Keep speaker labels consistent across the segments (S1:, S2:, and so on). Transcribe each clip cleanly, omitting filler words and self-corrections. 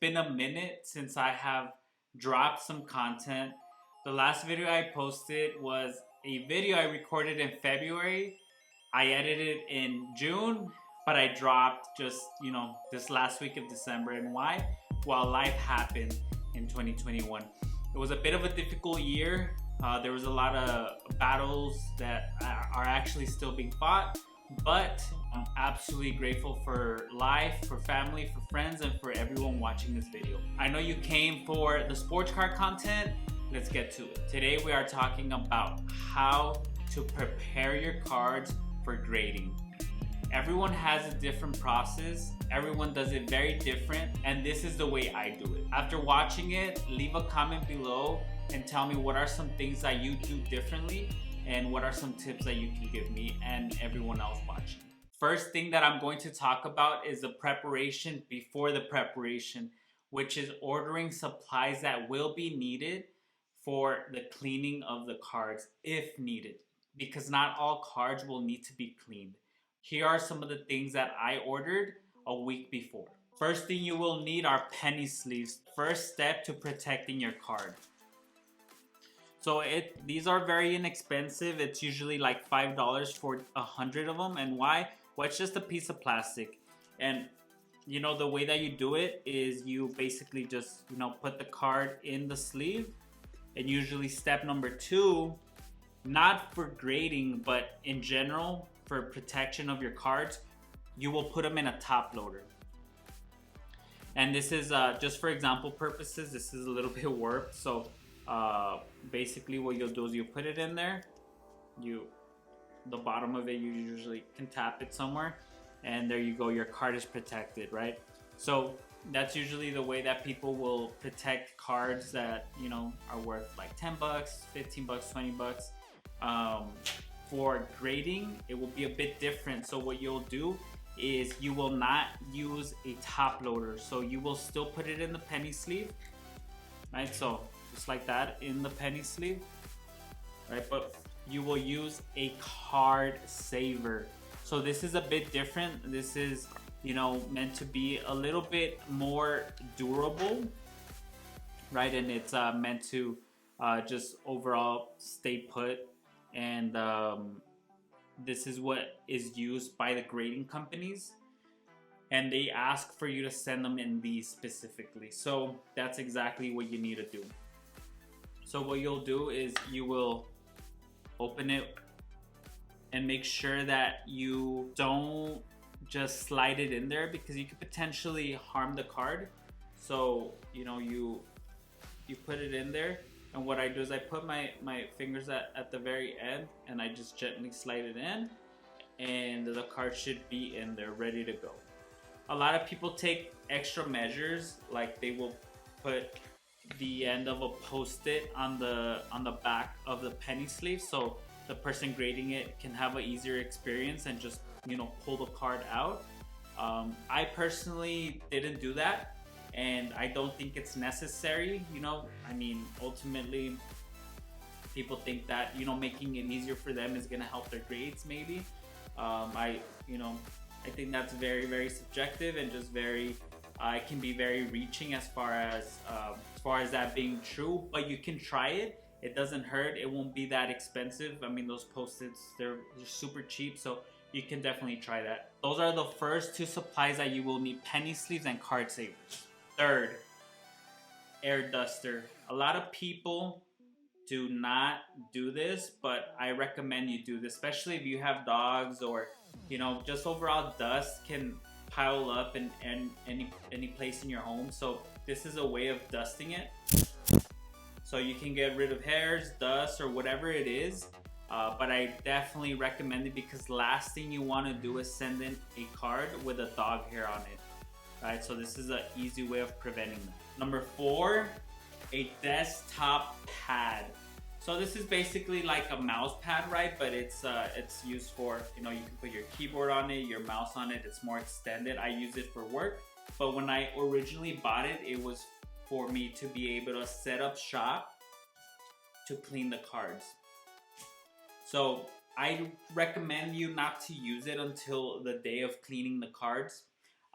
S1: been a minute since I have dropped some content. The last video I posted was a video I recorded in February. I edited in June, but I dropped just, this last week of December. And why? Well, life happened in 2021. It was a bit of a difficult year. There was a lot of battles that are actually still being fought, but I'm absolutely grateful for life, for family, for friends, and for everyone watching this video. I know you came for the sports card content. Let's get to it. Today we are talking about how to prepare your cards for grading. Everyone has a different process. Everyone does it very different, and this is the way I do it. After watching it, leave a comment below and tell me what are some things that you do differently and what are some tips that you can give me and everyone else watching. First thing that I'm going to talk about is the preparation before the preparation, which is ordering supplies that will be needed for the cleaning of the cards if needed, because not all cards will need to be cleaned. Here are some of the things that I ordered a week before. First thing you will need are penny sleeves. First step to protecting your card. So these are very inexpensive. It's usually like $5 for 100 of them. And why? Well, it's just a piece of plastic. And the way that you do it is you basically just, put the card in the sleeve. And usually step number 2, not for grading, but in general, for protection of your cards, you will put them in a top loader. And this is just for example purposes. This is a little bit warped. So basically what you'll do is you put it in there. The bottom of it, you usually can tap it somewhere. And there you go, your card is protected, right? So that's usually the way that people will protect cards that, are worth like 10 bucks, 15 bucks, 20 bucks. For grading, it will be a bit different. So what you'll do is you will not use a top loader. So you will still put it in the penny sleeve, right? So just like that in the penny sleeve, right? But you will use a card saver. So this is a bit different. This is, meant to be a little bit more durable, right? And it's meant to just overall stay put. And this is what is used by the grading companies, and they ask for you to send them in these specifically. So that's exactly what you need to do. So what you'll do is you will open it and make sure that you don't just slide it in there, because you could potentially harm the card. So you put it in there. And what I do is I put my fingers at the very end, and I just gently slide it in, and the card should be in there ready to go. A lot of people take extra measures, like they will put the end of a Post-it on the back of the penny sleeve, so the person grading it can have an easier experience and just pull the card out. I personally didn't do that. And I don't think it's necessary, ultimately people think that, making it easier for them is gonna help their grades maybe. I think that's very, very subjective and just it can be very reaching as far as that being true, but you can try it. It doesn't hurt. It won't be that expensive. Those Post-its, they're super cheap, so you can definitely try that. Those are the first 2 supplies that you will need: penny sleeves and card savers. Third, air duster. A lot of people do not do this, but I recommend you do this, especially if you have dogs or, just overall dust can pile up in any place in your home. So this is a way of dusting it. So you can get rid of hairs, dust, or whatever it is. But I definitely recommend it, because last thing you want to do is send in a card with a dog hair on it. Right, so this is an easy way of preventing that. Number 4, a desktop pad. So this is basically like a mouse pad, right? But it's used for, you can put your keyboard on it, your mouse on it. It's more extended. I use it for work. But when I originally bought it, it was for me to be able to set up shop to clean the cards. So I recommend you not to use it until the day of cleaning the cards.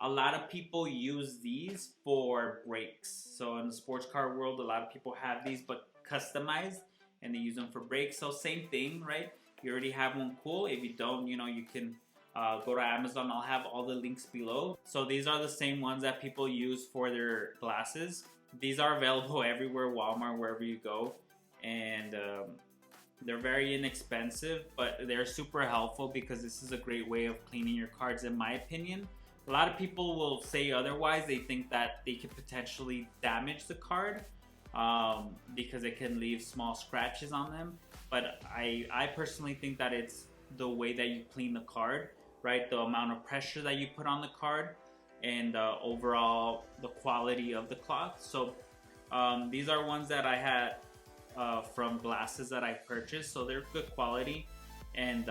S1: A lot of people use these for brakes. So in the sports car world, a lot of people have these but customized, and they use them for brakes. So same thing, right? You already have one, cool. If you don't, you know, you can go to Amazon. I'll have all the links below. So these are the same ones that people use for their glasses. These are available everywhere, Walmart, wherever you go. And they're very inexpensive, but they're super helpful because this is a great way of cleaning your cards, in my opinion. A lot of people will say otherwise. They think that they could potentially damage the card because it can leave small scratches on them. But I personally think that it's the way that you clean the card, right? The amount of pressure that you put on the card, and overall the quality of the cloth. So these are ones that I had from glasses that I purchased, so they're good quality, and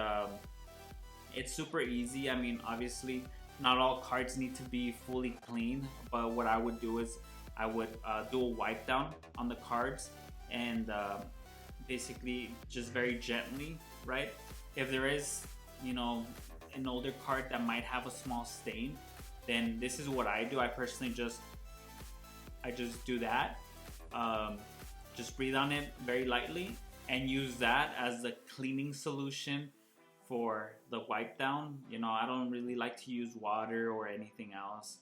S1: it's super easy. I mean, obviously not all cards need to be fully clean, but what I would do is I would do a wipe down on the cards, and basically just very gently, right? If there is, you know, an older card that might have a small stain, then this is what I do. I personally just do that. Just breathe on it very lightly and use that as the cleaning solution for the wipe down. You know, I don't really like to use water or anything else,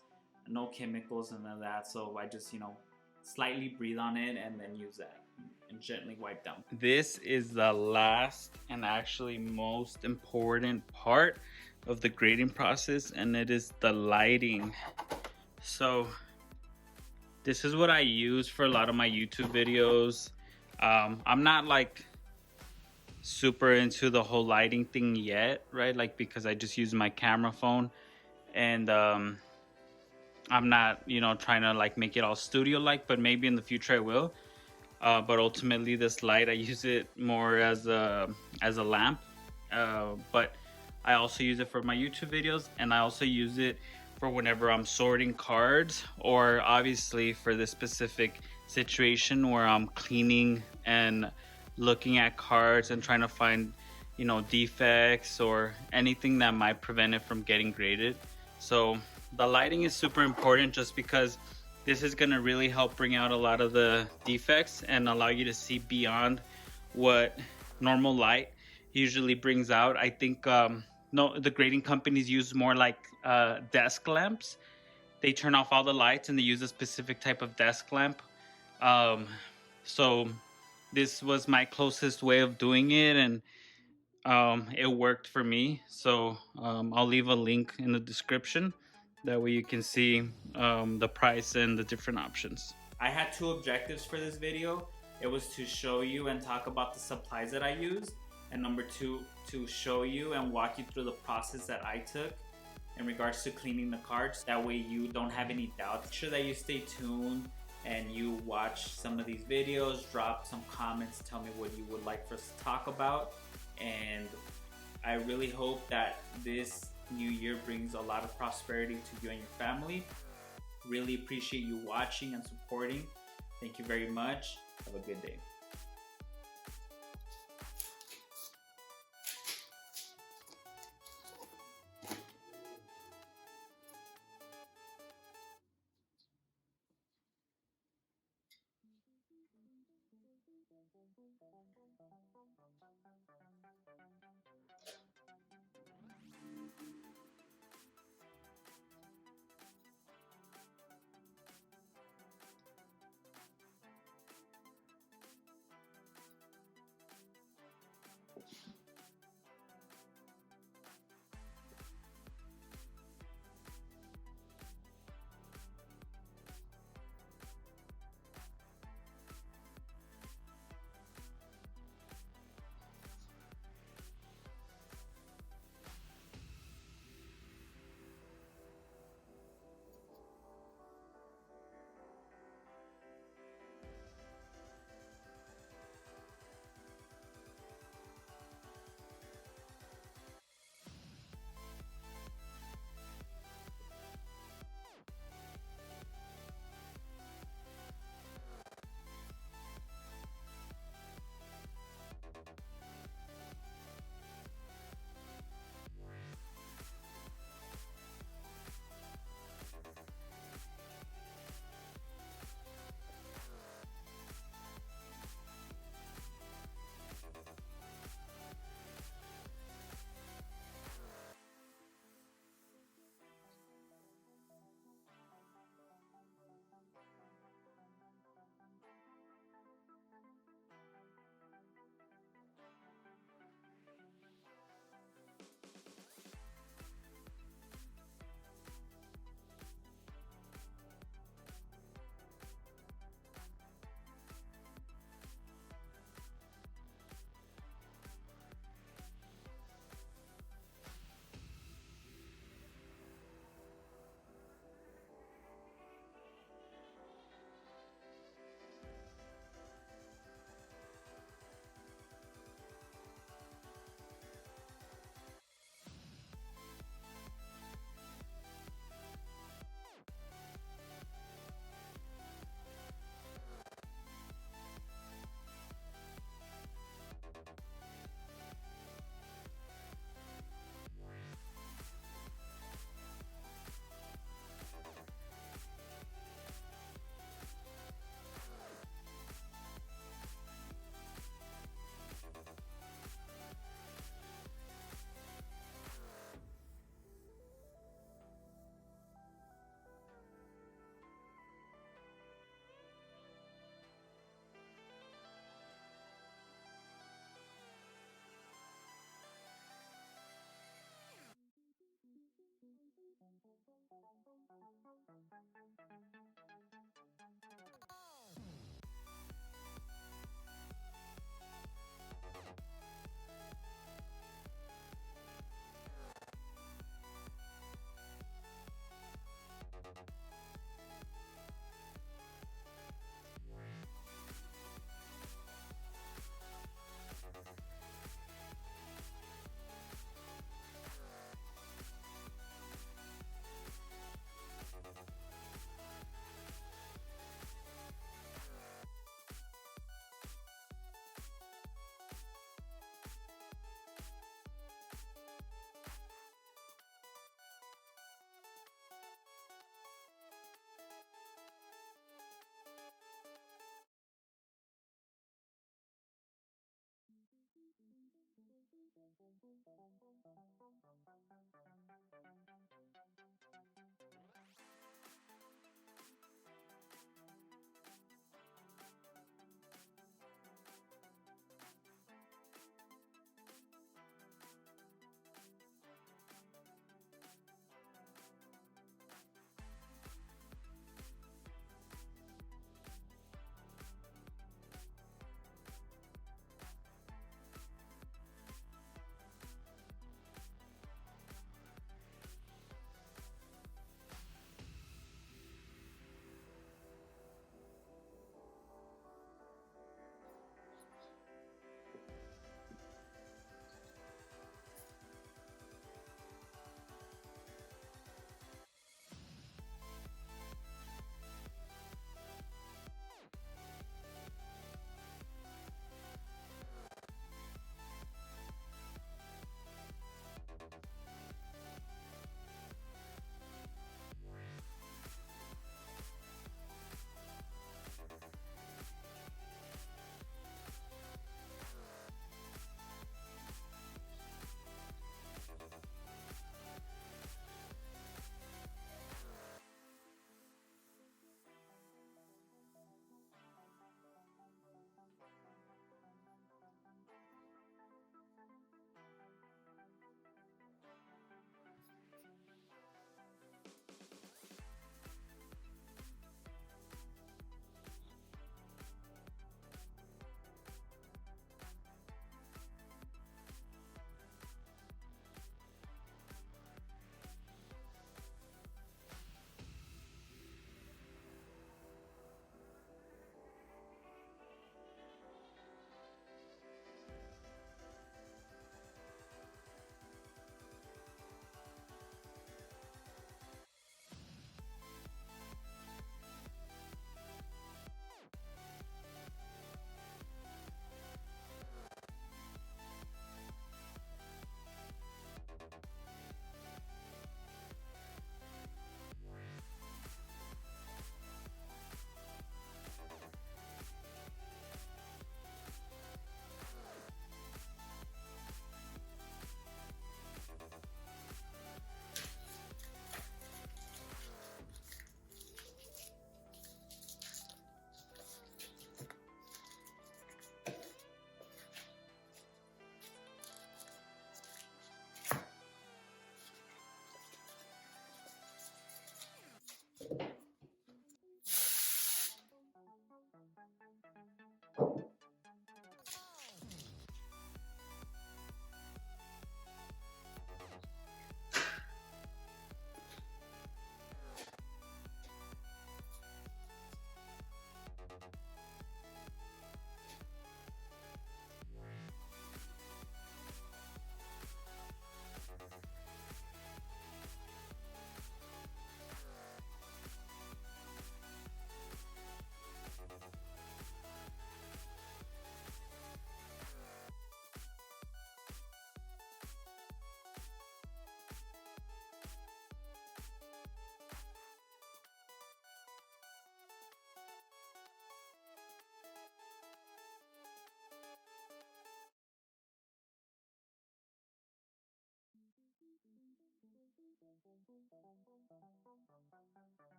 S1: no chemicals and none of that. So I just, you know, slightly breathe on it and then use that and gently wipe down. This is the last and actually most important part of the grading process, and it is the lighting. So this is what I use for a lot of my YouTube videos. I'm not like super into the whole lighting thing yet, right? Like, because I just use my camera phone, and I'm not, you know, trying to like make it all studio-like, but maybe in the future I will. But ultimately this light, I use it more as a lamp. But I also use it for my YouTube videos, and I also use it for whenever I'm sorting cards, or obviously for this specific situation where I'm cleaning and looking at cards and trying to find, you know, defects or anything that might prevent it from getting graded. So the lighting is super important, just because this is going to really help bring out a lot of the defects and allow you to see beyond what normal light usually brings out. I think no, the grading companies use more like desk lamps. They turn off all the lights and they use a specific type of desk lamp. So this was my closest way of doing it, and it worked for me. So I'll leave a link in the description. That way you can see the price and the different options. I had two objectives for this video. It was to show you and talk about the supplies that I used, and number two, to show you and walk you through the process that I took in regards to cleaning the cards. That way you don't have any doubts. Make sure that you stay tuned and you watch some of these videos, drop some comments, tell me what you would like for us to talk about. And I really hope that this new year brings a lot of prosperity to you and your family. Really appreciate you watching and supporting. Thank you very much. Have a good day.